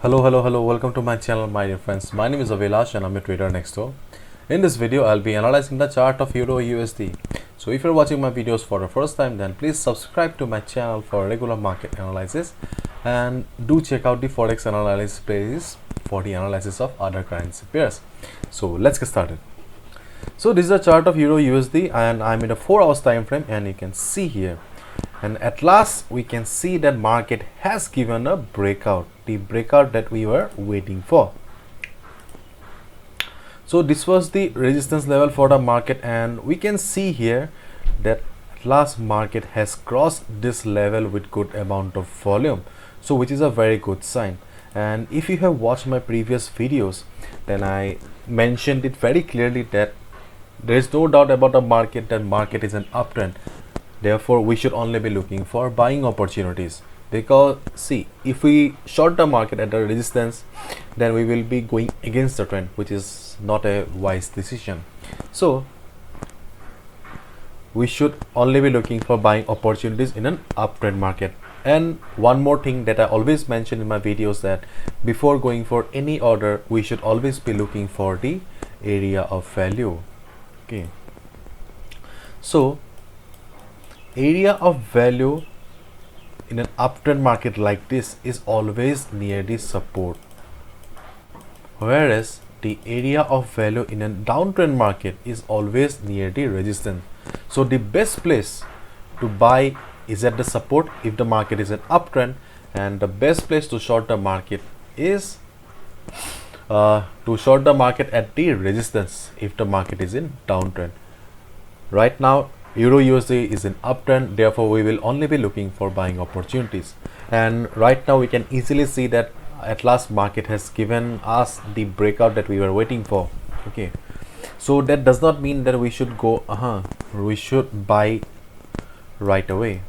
Hello, welcome to my channel, my dear friends. My name is Avilash and I'm a trader next door. In this video, I'll be analyzing the chart of Euro USD. So if you're watching my videos for the first time, then please subscribe to my channel for regular market analysis and do check out the Forex analysis playlist for the analysis of other currency pairs. So let's get started. So this is a chart of Euro USD and I'm in a 4 hours time frame, and you can see here, and at last we can see that market has given a breakout, the breakout that we were waiting for. So this was the resistance level for the market, and we can see here that at last market has crossed this level with good amount of volume, so which is a very good sign. And if you have watched my previous videos, then I mentioned it very clearly that there is no doubt about the market, that market is an uptrend. Therefore, we should only be looking for buying opportunities, because see, if we short the market at the resistance, then we will be going against the trend, which is not a wise decision. So we should only be looking for buying opportunities in an uptrend market. And one more thing that I always mention in my videos, that before going for any order, we should always be looking for the area of value. Okay, so area of value in an uptrend market like this is always near the support, whereas the area of value in a downtrend market is always near the resistance. So the best place to buy is at the support if the market is an uptrend, and the best place to short the market is to short the market at the resistance if the market is in downtrend. Right now Euro USD is in uptrend, therefore we will only be looking for buying opportunities. And right now we can easily see that at last market has given us the breakout that we were waiting for. Okay, so that does not mean that we should go we should buy right away,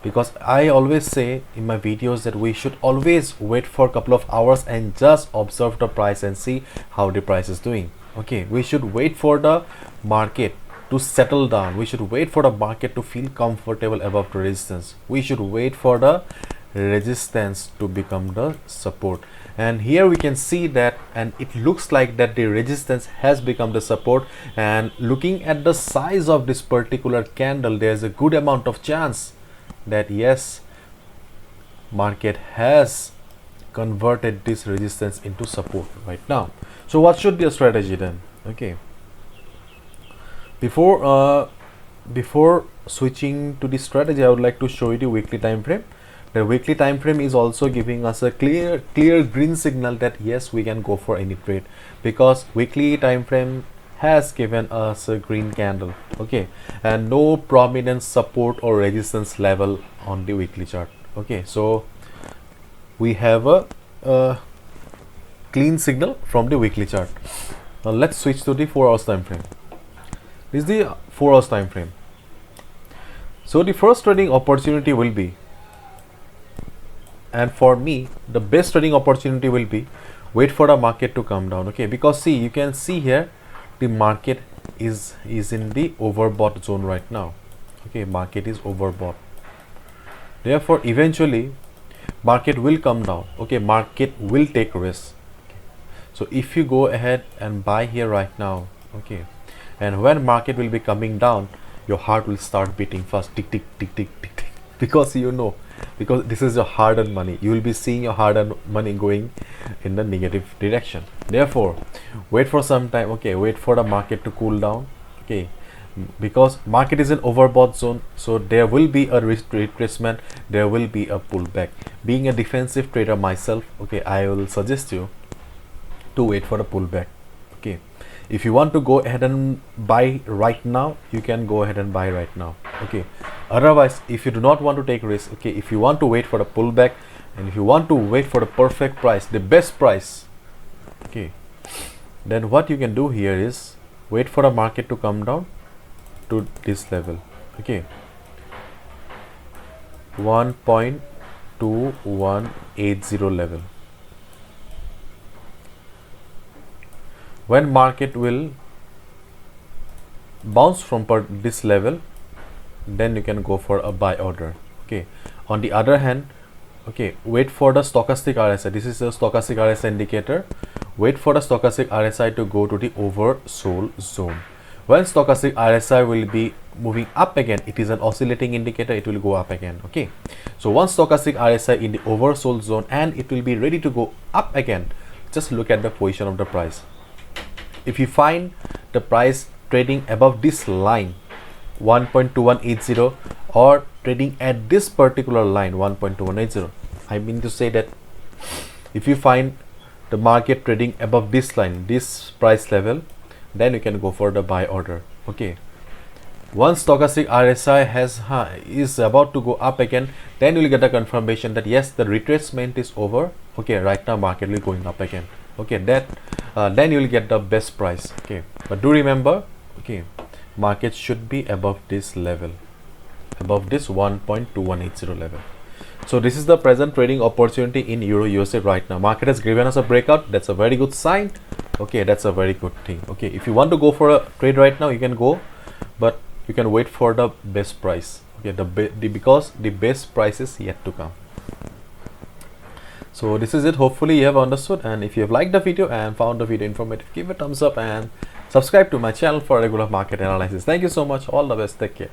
because I always say in my videos that we should always wait for a couple of hours and just observe the price and see how the price is doing. Okay, we should wait for the market to settle down. We should wait for the market to feel comfortable above the resistance. We should wait for the resistance to become the support. And here we can see that, and it looks like that the resistance has become the support. And looking at the size of this particular candle, there's a good amount of chance that yes, market has converted this resistance into support right now. So what should be a strategy then? Okay, before switching to the strategy, I would like to show you the weekly time frame. The weekly time frame is also giving us a clear green signal that yes, we can go for any trade, because weekly time frame has given us a green candle. Okay, and no prominent support or resistance level on the weekly chart. Okay, so we have a clean signal from the weekly chart. Now let's switch to the 4 hours time frame. This is the 4 hours time frame. So the first trading opportunity will be, and for me the best trading opportunity will be, wait for the market to come down. Okay, because see, you can see here the market is in the overbought zone right now. Okay, market is overbought, therefore eventually market will come down. Okay, market will take risks. Okay. So if you go ahead and buy here right now, okay, and when market will be coming down, your heart will start beating fast, tick tick tick tick tick tick, because you know, because this is your hard-earned money. You will be seeing your hard-earned money going in the negative direction. Therefore wait for some time. Okay, wait for the market to cool down. Okay, because market is an overbought zone, so there will be a retracement, there will be a pullback. Being a defensive trader myself, okay, I will suggest you to wait for the pullback. Okay, if you want to go ahead and buy right now, you can go ahead and buy right now. Okay, otherwise if you do not want to take risk, okay, if you want to wait for the pullback, and if you want to wait for the perfect price, the best price, okay, then what you can do here is wait for the market to come down to this level. Okay, 1.2180 level. When market will bounce from this level, then you can go for a buy order. Okay, on the other hand, Okay, wait for the stochastic RSI. This is the stochastic RSI indicator. Wait for the stochastic RSI to go to the oversold zone. When stochastic RSI will be moving up again, it is an oscillating indicator, it will go up again. Okay, so once stochastic RSI in the oversold zone and it will be ready to go up again, just look at the position of the price. If you find the price trading above this line 1.2180 or trading at this particular line 1.2180, I mean to say that if you find the market trading above this line, this price level, then you can go for the buy order. Okay, once stochastic RSI is about to go up again, then you will get a confirmation that yes, the retracement is over. Okay, right now market will going up again. Okay, that then you will get the best price. Okay, but do remember, okay, market should be above this level, above this 1.2180 level. So this is the present trading opportunity in Euro USD right now. Market has given us a breakout. That's a very good sign. Okay, that's a very good thing. Okay, if you want to go for a trade right now, you can go, but you can wait for the best price. Okay, because the best price is yet to come. So this is it. Hopefully you have understood, and if you have liked the video and found the video informative, give it a thumbs up and subscribe to my channel for regular market analysis. Thank you so much. All the best. Take care.